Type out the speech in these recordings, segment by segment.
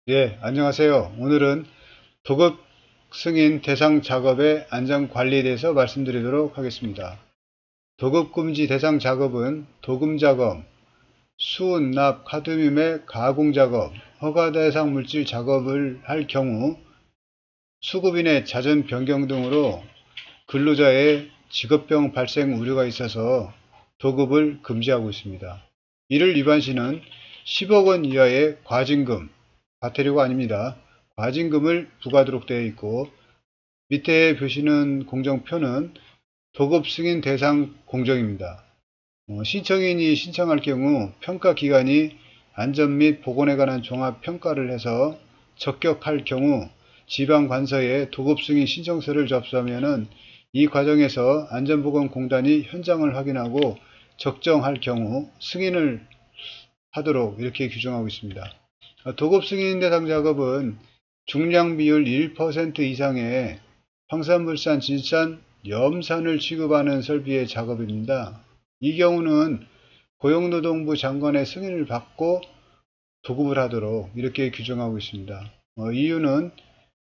예, 안녕하세요. 오늘은 도급 승인 대상 작업의 안전 관리에 대해서 말씀드리도록 하겠습니다. 도급 금지 대상 작업은 도금 작업, 수은, 납, 카드뮴의 가공 작업, 허가 대상 물질 작업을 할 경우 수급인의 자전 변경 등으로 근로자의 직업병 발생 우려가 있어서 도급을 금지하고 있습니다. 이를 위반 시는 10억 원 이하의 과징금, 과태료가 아닙니다. 과징금을 부과하도록 되어 있고, 밑에 표시는 공정표는 도급 승인 대상 공정입니다. 신청인이 신청할 경우 평가기관이 안전 및 보건에 관한 종합평가를 해서 적격할 경우 지방관서에 도급 승인 신청서를 접수하면 이 과정에서 안전보건공단이 현장을 확인하고 적정할 경우 승인을 하도록 이렇게 규정하고 있습니다. 도급 승인 대상 작업은 중량 비율 1% 이상의 황산불산, 질산, 염산을 취급하는 설비의 작업입니다. 이 경우는 고용노동부 장관의 승인을 받고 도급을 하도록 이렇게 규정하고 있습니다. 이유는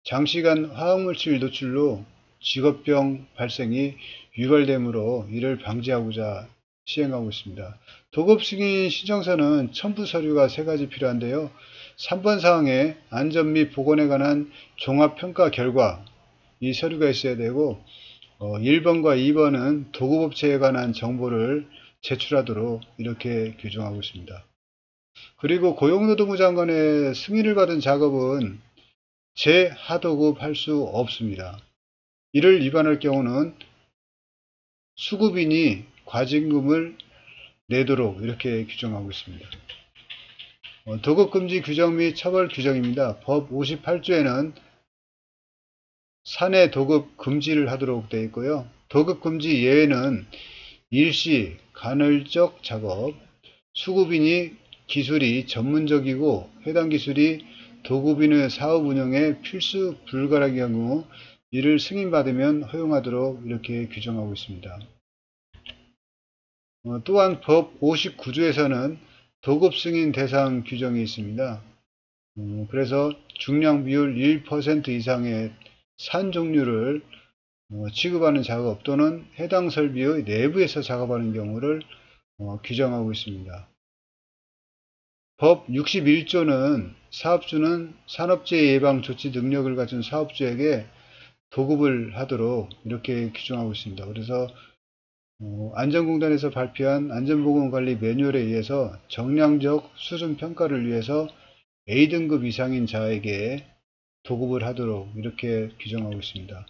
장시간 화학물질 노출로 직업병 발생이 유발되므로 이를 방지하고자 시행하고 있습니다. 도급 승인 신청서는 첨부 서류가 3가지 필요한데요. 3번 사항에 안전 및 보건에 관한 종합평가 결과 이 서류가 있어야 되고 1번과 2번은 도급업체에 관한 정보를 제출하도록 이렇게 규정하고 있습니다. 그리고 고용노동부 장관의 승인을 받은 작업은 재하도급 할 수 없습니다. 이를 위반할 경우는 수급인이 과징금을 내도록 이렇게 규정하고 있습니다. 도급금지 규정 및 처벌 규정입니다. 법 58조에는 사내 도급 금지를 하도록 되어 있고요. 도급 금지 예외는 일시, 간헐적 작업, 수급인이 기술이 전문적이고 해당 기술이 도급인의 사업 운영에 필수 불가할 경우 이를 승인받으면 허용하도록 이렇게 규정하고 있습니다. 또한 법 59조에서는 도급 승인 대상 규정이 있습니다. 그래서 중량 비율 1% 이상의 산 종류를 취급하는 작업 또는 해당 설비의 내부에서 작업하는 경우를 규정하고 있습니다. 법 61조는 사업주는 산업재해 예방 조치 능력을 가진 사업주에게 도급을 하도록 이렇게 규정하고 있습니다. 그래서 안전공단에서 발표한 안전보건관리 매뉴얼에 의해서 정량적 수준 평가를 위해서 A등급 이상인 자에게 도급을 하도록 이렇게 규정하고 있습니다.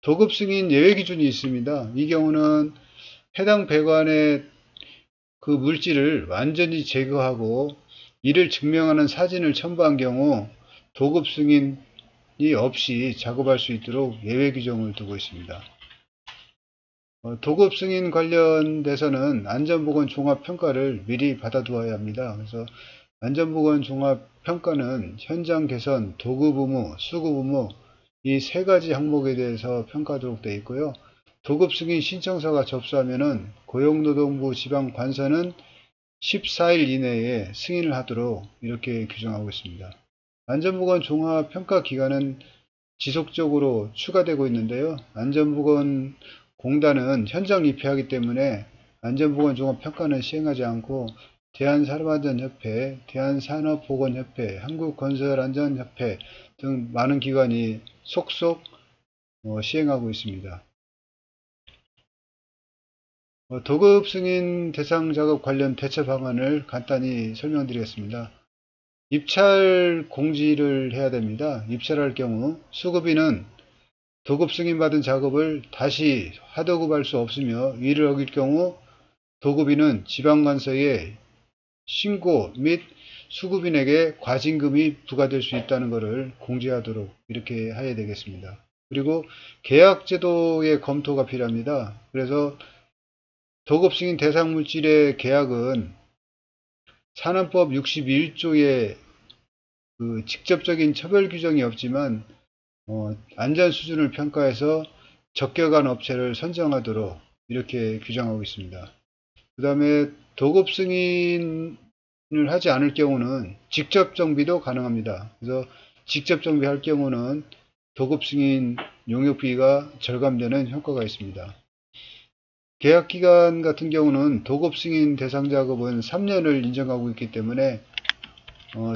도급 승인 예외 기준이 있습니다. 이 경우는 해당 배관의 그 물질을 완전히 제거하고 이를 증명하는 사진을 첨부한 경우 도급 승인이 없이 작업할 수 있도록 예외 규정을 두고 있습니다. 도급 승인 관련돼서는 안전보건 종합평가를 미리 받아두어야 합니다. 그래서 안전보건 종합평가는 현장 개선, 도급 의무, 수급 의무 이 3가지 항목에 대해서 평가하도록 되어 있고요. 도급 승인 신청서가 접수하면은 고용노동부 지방관서는 14일 이내에 승인을 하도록 이렇게 규정하고 있습니다. 안전보건 종합평가 기간은 지속적으로 추가되고 있는데요. 안전보건공단은 현장 입회하기 때문에 안전보건 종합평가는 시행하지 않고 대한산업안전협회, 대한산업보건협회, 한국건설안전협회 등 많은 기관이 속속 시행하고 있습니다. 도급 승인 대상 작업 관련 대처 방안을 간단히 설명드리겠습니다. 입찰 공지를 해야 됩니다. 입찰할 경우 수급인은 도급 승인받은 작업을 다시 하도급할 수 없으며 이를 어길 경우 도급인은 지방관서에 신고 및 수급인에게 과징금이 부과될 수 있다는 것을 공지하도록 이렇게 해야 되겠습니다. 그리고 계약제도의 검토가 필요합니다. 그래서 도급 승인 대상 물질의 계약은 산안법 61조에 그 직접적인 처벌 규정이 없지만 안전 수준을 평가해서 적격한 업체를 선정하도록 이렇게 규정하고 있습니다. 그 다음에 도급 승인 하지 않을 경우는 직접 정비도 가능합니다. 그래서 직접 정비할 경우는 도급 승인 용역비가 절감되는 효과가 있습니다. 계약기간 같은 경우는 도급 승인 대상 작업은 3년을 인정하고 있기 때문에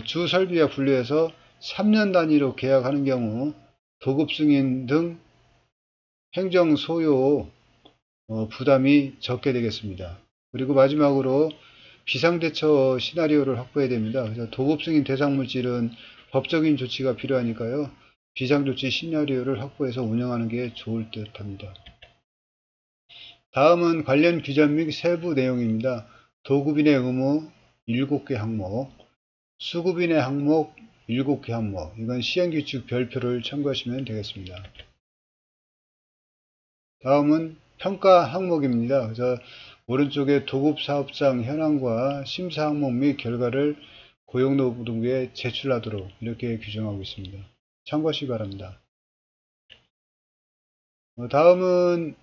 주 설비와 분류해서 3년 단위로 계약하는 경우 도급 승인 등 행정 소요 부담이 적게 되겠습니다. 그리고 마지막으로 비상대처 시나리오를 확보해야 됩니다. 그래서 도급 승인 대상 물질은 법적인 조치가 필요하니까요. 비상조치 시나리오를 확보해서 운영하는 게 좋을 듯 합니다. 다음은 관련 규정 및 세부 내용입니다. 도급인의 의무 7개 항목, 수급인의 항목 7개 항목, 이건 시행규칙 별표를 참고하시면 되겠습니다. 다음은 평가 항목입니다. 그래서 오른쪽에 도급사업장 현황과 심사 항목 및 결과를 고용노동부에 제출하도록 이렇게 규정하고 있습니다. 참고하시기 바랍니다. 다음은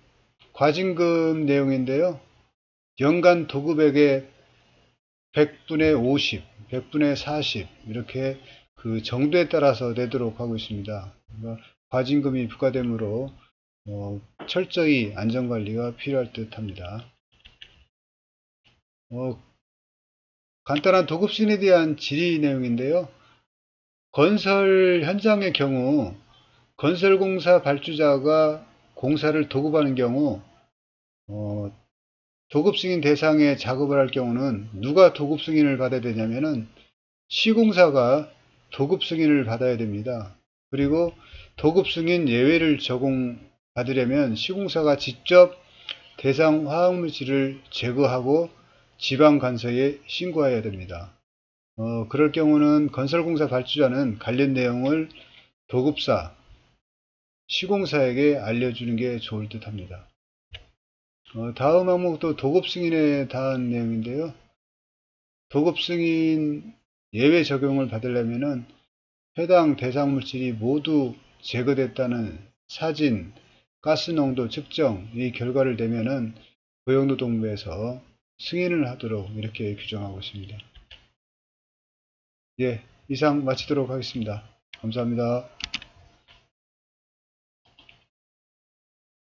과징금 내용인데요. 연간 도급액의 100분의 50, 100분의 40 이렇게 그 정도에 따라서 내도록 하고 있습니다. 그러니까 과징금이 부과되므로 철저히 안전관리가 필요할 듯 합니다. 간단한 도급승인에 대한 질의 내용인데요. 건설 현장의 경우 건설공사 발주자가 공사를 도급하는 경우 도급승인 대상의 작업을 할 경우는 누가 도급승인을 받아야 되냐면은 시공사가 도급승인을 받아야 됩니다. 그리고 도급승인 예외를 적용받으려면 시공사가 직접 대상 화학물질을 제거하고 지방관서에 신고해야 됩니다. 그럴 경우는 건설공사 발주자는 관련 내용을 도급사, 시공사에게 알려주는 게 좋을 듯 합니다. 다음 항목도 도급승인에 대한 내용인데요. 도급승인 예외 적용을 받으려면 해당 대상 물질이 모두 제거됐다는 사진, 가스농도 측정 이 결과를 내면은 고용노동부에서 승인을 하도록 이렇게 규정하고 있습니다. 예, 이상 마치도록 하겠습니다. 감사합니다.